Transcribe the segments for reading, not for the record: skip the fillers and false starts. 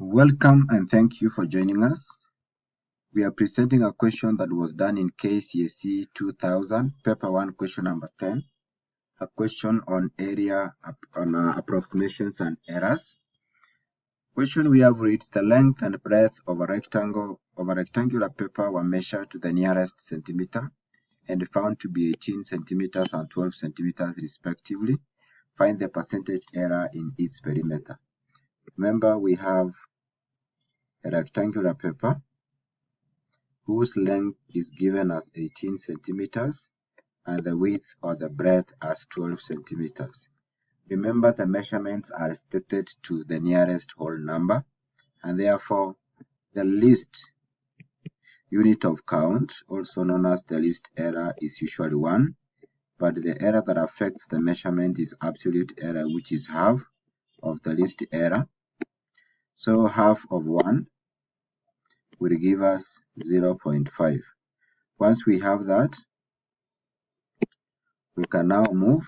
Welcome and thank you for joining us. We are presenting a question that was done in K.c.s.e 2000, paper 1, question number 10, a question on approximations and errors. Question we have reads: the length and breadth of a rectangular paper were measured to the nearest centimeter and found to be 18 centimeters and 12 centimeters respectively. Find the percentage error in its perimeter. Remember, we have a rectangular paper whose length is given as 18 centimeters and the width or the breadth as 12 centimeters. Remember, the measurements are stated to the nearest whole number, and therefore the least unit of count, also known as the least error, is usually 1, but the error that affects the measurement is absolute error, which is half of the least error. So half of 1 will give us 0.5. Once we have that, we can now move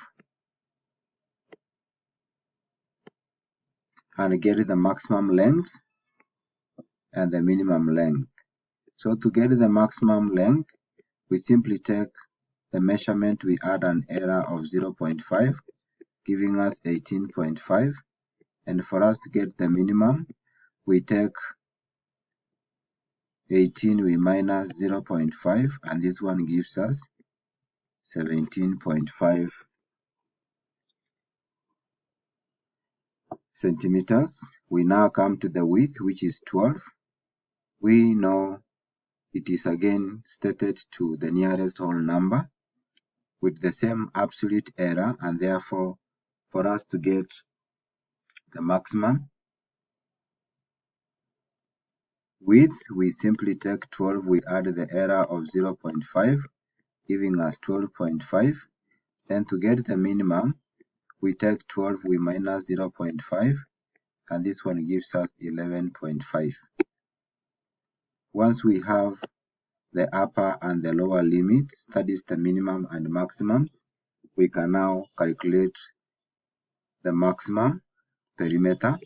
and get the maximum length and the minimum length. So to get the maximum length, we simply take the measurement, we add an error of 0.5, giving us 18.5. And for us to get the minimum, we take 18, we minus 0.5, and this one gives us 17.5 centimeters. We now come to the width, which is 12. We know it is again stated to the nearest whole number with the same absolute error, and therefore for us to get the maximum width, we simply take 12, we add the error of 0.5, giving us 12.5. Then to get the minimum, we take 12, we minus 0.5, and this one gives us 11.5. Once we have the upper and the lower limits, that is the minimum and maximums, we can now calculate the maximum perimeter.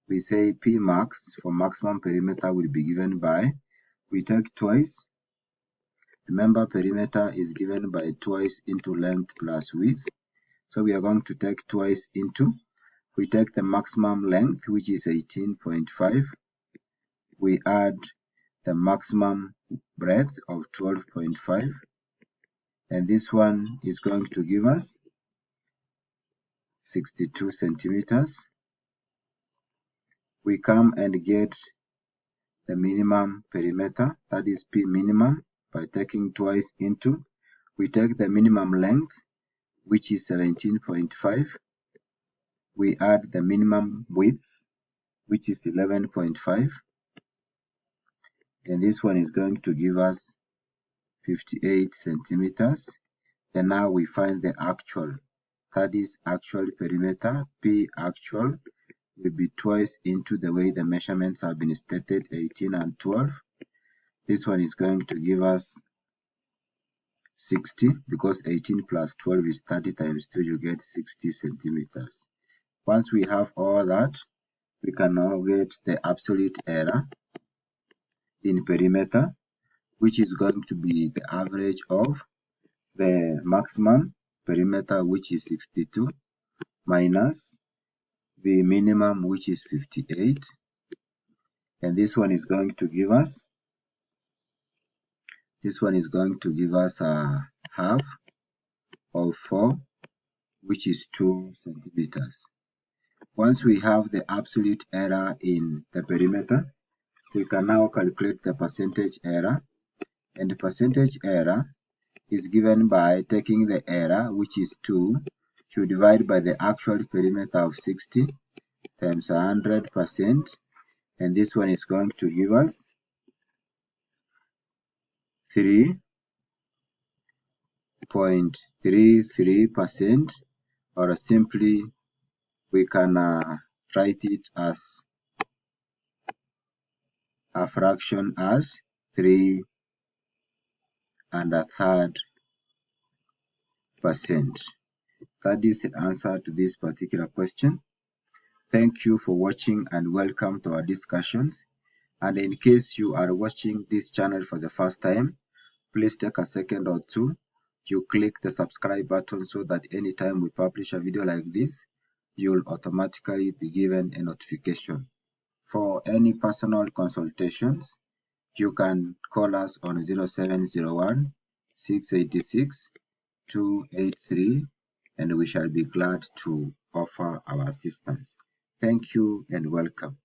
We say P max for maximum perimeter will be given by, we take twice. Remember, perimeter is given by twice into length plus width. So we are going to take twice into, we take the maximum length, which is 18.5. We add the maximum breadth of 12.5. And this one is going to give us 62 centimeters. We come and get the minimum perimeter, that is P minimum, by taking twice into. We take the minimum length, which is 17.5. We add the minimum width, which is 11.5. And this one is going to give us 58 centimeters. And now we find the actual, that is actual perimeter. P actual will be twice into the way the measurements have been stated, 18 and 12. This one is going to give us 60, because 18 plus 12 is 30 times 2, you get 60 centimeters. Once we have all that, we can now get the absolute error in perimeter, which is going to be the average of the maximum perimeter, which is 62, minus the minimum, which is 58. And this one is going to give us, a half of 4, which is 2 centimeters. Once we have the absolute error in the perimeter, we can now calculate the percentage error. And the percentage error is given by taking the error, which is 2, to divide by the actual perimeter of 60 times 100%. And this one is going to give us 3.33%, or simply we can write it as a fraction as 3 1/3%. That is the answer to this particular question. Thank you for watching and welcome to our discussions. And in case you are watching this channel for the first time, please take a second or two to click the subscribe button so that anytime we publish a video like this, you'll automatically be given a notification. For any personal consultations, you can call us on 0701 686 283 and we shall be glad to offer our assistance. Thank you and welcome.